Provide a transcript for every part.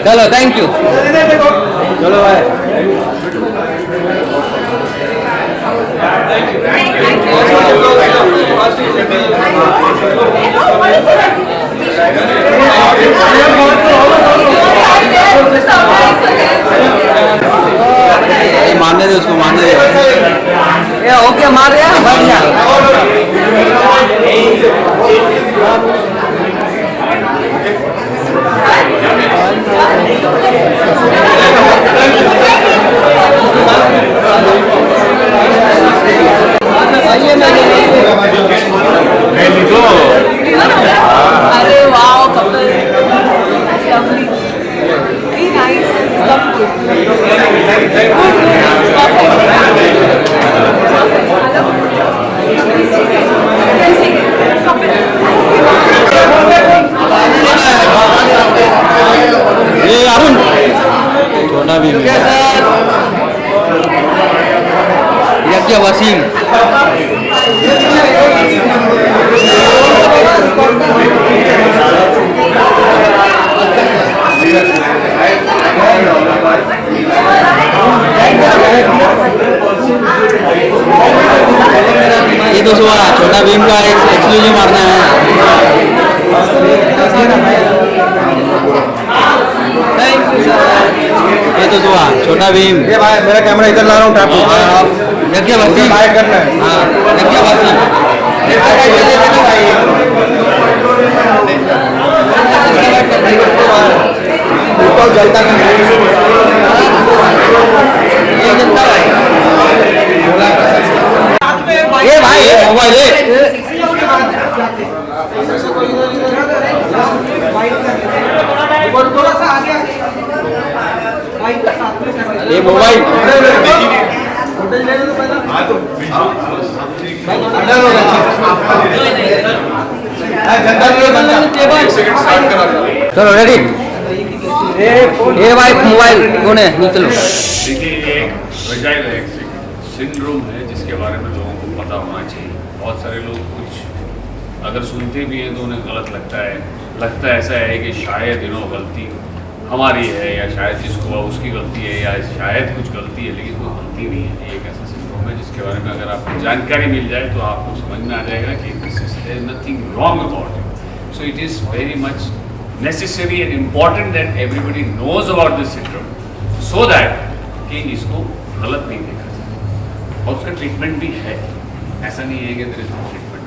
चलो thank you. चलो भाई मारने दे उसको, मारने दे। ओके मार दिया बढ़िया। अरे wow couple lovely very nice ये अरुण छोटा भी यज्ञ वसीम ये तो सुबह छोटा भीम का एक्सक्लूसिव मारना है। ये तो सुबह छोटा भीम। ये भाई मेरा कैमरा इधर ला रहा हूँ टापू। यज्ञ वसीम बाय करना है। हाँ यज्ञ वसीम जलता ये भाई मोबाइल ये मोबाइल चलो रेडी। ये भाई मोबाइल कौन है निकलो। देखिए एक फ्रेजाइल सिंड्रोम है जिसके बारे में लोगों को पता होना चाहिए। बहुत सारे लोग कुछ अगर सुनते भी हैं तो उन्हें गलत लगता है ऐसा है कि शायद गलती हमारी है या शायद जिसको उसकी गलती है या शायद कुछ गलती है, लेकिन कोई गलती नहीं है। एक ऐसा सिंड्रोम है जिसके बारे में अगर आपको जानकारी मिल जाए तो आपको समझ में आ जाएगा कि this is nothing wrong about it. So it is very much necessary and important that everybody knows about this syndrome so that कि इसको गलत नहीं देखा जाए और उसका ट्रीटमेंट भी है। ऐसा नहीं है कि there is no treatment।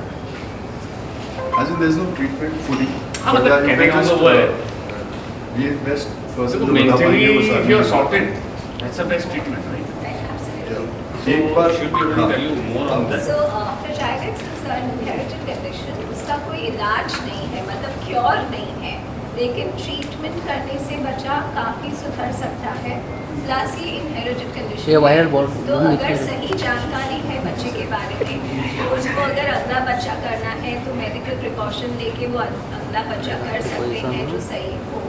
As in there is no treatment fully। हाँ मतलब कहने का मतलब वो है ये best person तो mentally if you are sorted that's the best treatment right। एक बार should be able to tell you more on that। So fragile is an inherited condition। उसका कोई इलाज नहीं है, मतलब क्योर नहीं है। लेकिन ट्रीटमेंट करने से बच्चा काफ़ी सुधर सकता है। प्लस ये इनहेरिटेड कंडीशन ये वायरल बॉल तो अगर सही जानकारी है बच्चे के बारे में तो उसको अगर अगला बच्चा करना है तो मेडिकल प्रिकॉशन लेके वो अगला बच्चा कर सकते हैं जो सही हो।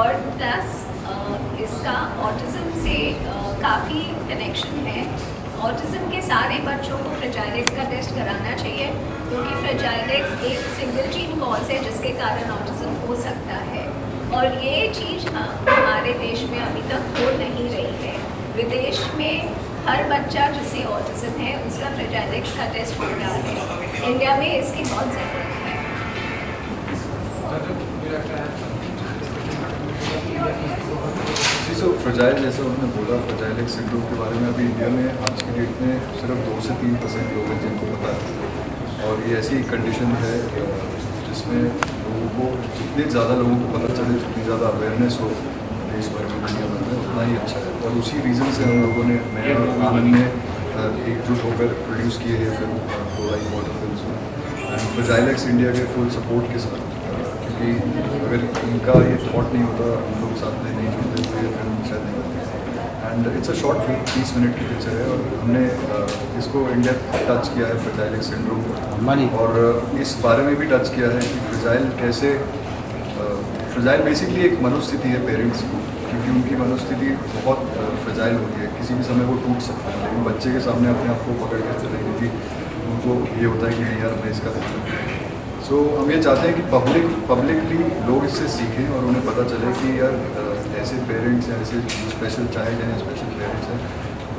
और प्लस इसका ऑटिज्म से काफ़ी कनेक्शन है। ऑटिज्म के सारे बच्चों को फ्रेजाइलेक्स का टेस्ट कराना चाहिए क्योंकि फ्रेजाइलेक्स एक सिंगल जीन कॉज है जिसके कारण ऑटिज्म हो सकता है। और ये चीज़ हमारे देश में अभी तक हो नहीं रही है। विदेश में हर बच्चा जिसे ऑटिज्म है उसका फ्रेजाइलेक्स का टेस्ट हो रहा है। इंडिया में इसकी बहुत ज़रूरत है। जी सो फ्रजाइल जैसे उन्होंने बोला फ्रजाइल सिंड्रोम के बारे में अभी इंडिया में आज की डेट में सिर्फ 2 से 3% लोग हैं जिनको पता है। और ये ऐसी कंडीशन है जिसमें लोगों को जितने ज़्यादा लोगों को पता चले जितनी ज़्यादा अवेयरनेस हो देश भर में दुनिया भर में उतना ही अच्छा है। और उसी रीज़न से हम लोगों ने मैं और आनंद ने एकजुट होकर प्रोड्यूस किए हैं फिल्म फ्लोराइड वाटर फिल्म में एंड फ्रजाइलेक्स इंडिया के फुल सपोर्ट के साथ। क्योंकि अगर इनका ये थॉट नहीं होता हम लोग साथ में नहीं जुड़ते तो ये फिल्म शायद नहीं बनती। And it's a short film 30 minute की पिक्चर है और हमने इसको इंडिया टच किया है फ्रजाइल सिंड्रोम और इस बारे में भी टच किया है कि फ्रजाइल कैसे फ्रजाइल बेसिकली एक मनोस्थिति है पेरेंट्स की क्योंकि उनकी मनोस्थिति बहुत फ्रजाइल होती है। किसी भी समय वो टूट सकता है लेकिन बच्चे के सामने अपने आप को पकड़ के चलेंगे कि उनको ये होता है कि नहीं यार मैं इसका सो हम ये चाहते हैं कि पब्लिकली लोग इससे सीखें और उन्हें पता चले कि यार ऐसे पेरेंट्स हैं ऐसे स्पेशल चाइल्ड हैं स्पेशल पेरेंट्स हैं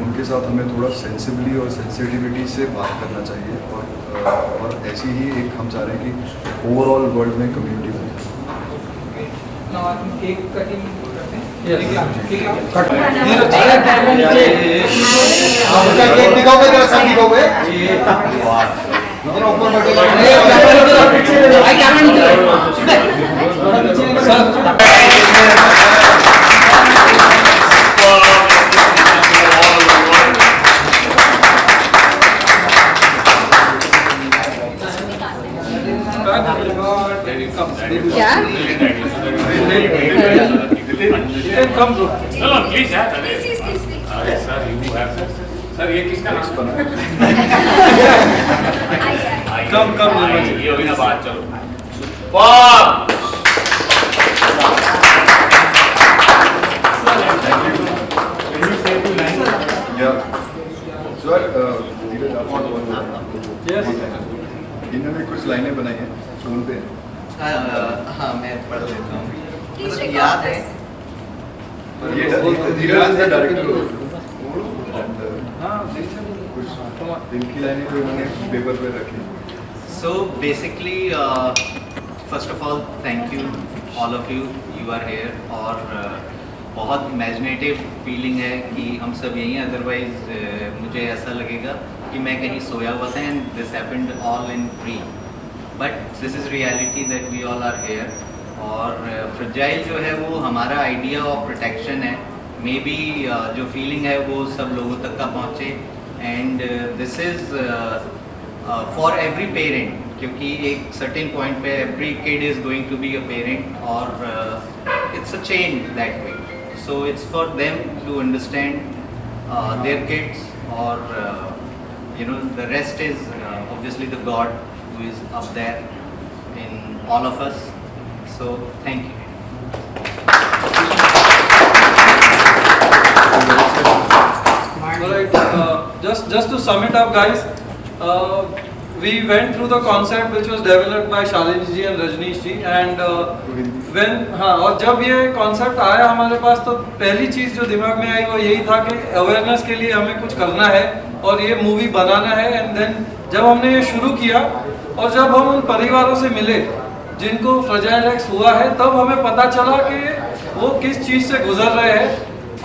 उनके साथ हमें थोड़ा सेंसिबली और सेंसिटिविटी से बात करना चाहिए और ऐसी ही एक हम चाह रहे हैं कि ओवरऑल वर्ल्ड में कम्युनिटी बने। क्या? कम चलो प्लीज यार। अरे सर यू हैव सर ये किसका नाम बना? कम ये होगी ना बात। चलो वाह इन्होंने कुछ लाइनें बनाई हैं फोन पे। हाँ मैं पढ़ लेता हूँ। Please मतलब record याद है this. ये धीरज द डायरेक्टर कुछ इनकी लाइनें जो इन्होंने पेपर पे रखी। So basically, first of all, thank you all of you. You are here और बहुत इमेजिनेटिव फीलिंग है कि हम सब यहीं हैं। अदरवाइज मुझे ऐसा लगेगा कि मैं कहीं सोया हुआ था and this happened all in dream but this is reality that we all are here. और फ्रजाइल जो है वो हमारा आइडिया ऑफ प्रोटेक्शन है। मे बी जो फीलिंग है वो सब लोगों तक का पहुँचे and this is for every parent क्योंकि एक सर्टेन पॉइंट पे every kid is going to be a parent और it's a chain that way. So it's for them to understand their kids और you know the rest is obviously the God who is up there in all of us. So thank you. Alright, just to sum it up, guys, we went through the concept which was developed by Shalini ji and Rajneesh ji, and when और जब ये concept आया हमारे पास तो पहली चीज़ जो दिमाग में आई वो यही था कि awareness के लिए हमें कुछ करना है और ये मूवी बनाना है। एंड देन जब हमने ये शुरू किया और जब हम उन परिवारों से मिले जिनको फ्रजाइल एक्स हुआ है तब हमें पता चला कि वो किस चीज़ से गुजर रहे हैं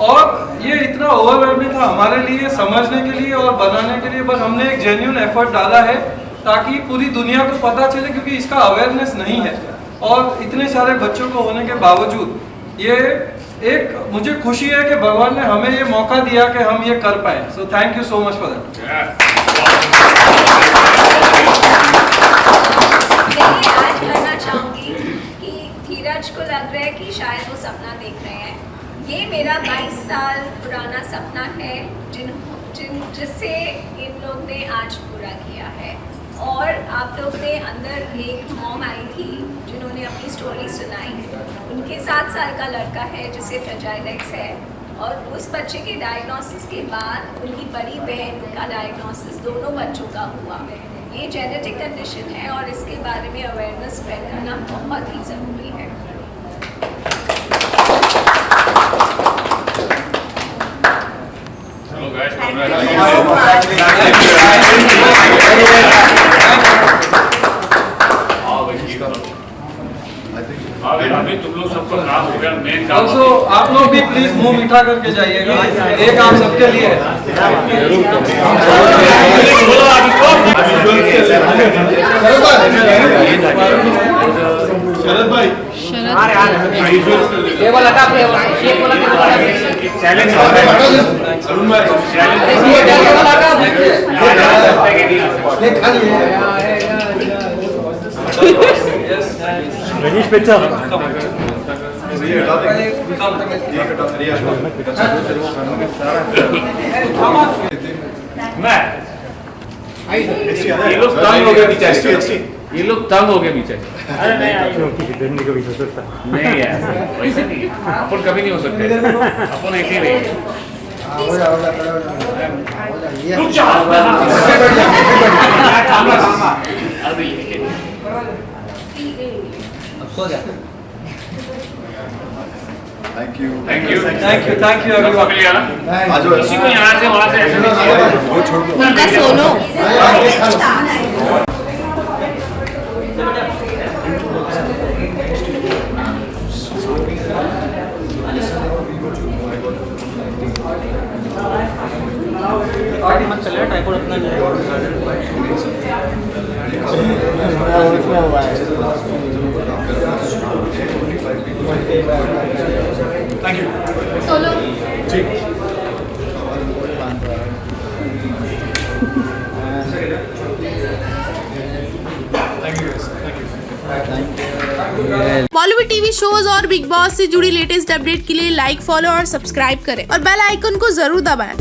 और ये इतना ओवरवेलमिंग था हमारे लिए समझने के लिए और बनाने के लिए। बस हमने एक जेन्युइन एफर्ट डाला है ताकि पूरी दुनिया को पता चले क्योंकि इसका अवेयरनेस नहीं है और इतने सारे बच्चों को होने के बावजूद ये एक मुझे खुशी है कि भगवान ने हमें ये मौका दिया कि हम ये कर पाए। So thank you so much for that. मैं ये ऐड करना चाहूँगी कि नीरज को लग रहा है कि शायद वो सपना देख रहे हैं। ये मेरा 22 साल पुराना सपना है जिससे इन लोग ने आज पूरा किया है। और आप लोग ने अंदर एक मॉम आई थी जिन्होंने अपनी स्टोरी सुनाई। उनके 7 साल का लड़का है जिसे फ्रेजाइल एक्स है, और उस बच्चे के डायग्नोसिस के बाद उनकी बड़ी बहन का डायग्नोसिस दोनों बच्चों का हुआ। ये जेनेटिक कंडीशन है और इसके बारे में अवेयरनेस स्प्रेड करना बहुत ही ज़रूरी है। चलो guys, अभी तुम लोग सबको काम हो गया, मेन काम ऑल्सो आप लोग भी प्लीज मुंह मीठा करके जाइएगा, ये काम सबके लिए है। शरद भाई चैलेंज रजनीश पिक्चर मैं ये लोग तंग हो गए पीछे, ये लोग तंग हो गए पीछे। अरे नहीं कभी हो सकता नहीं यार, वैसे नहीं, अपन कभी नहीं हो सकते, अपन ऐसे ही रहेंगे। रुक जा, अभी thank you thank you thank you everyone. मिल गया ना? आज किसी को यहाँ से वहाँ से ऐसे नहीं चाहिए। वो छोड़ दो उनका solo solo Bollywood TV shows और बिग बॉस से जुड़ी लेटेस्ट अपडेट के लिए लाइक, फॉलो और सब्सक्राइब करें और बेल आइकन को जरूर दबाएं।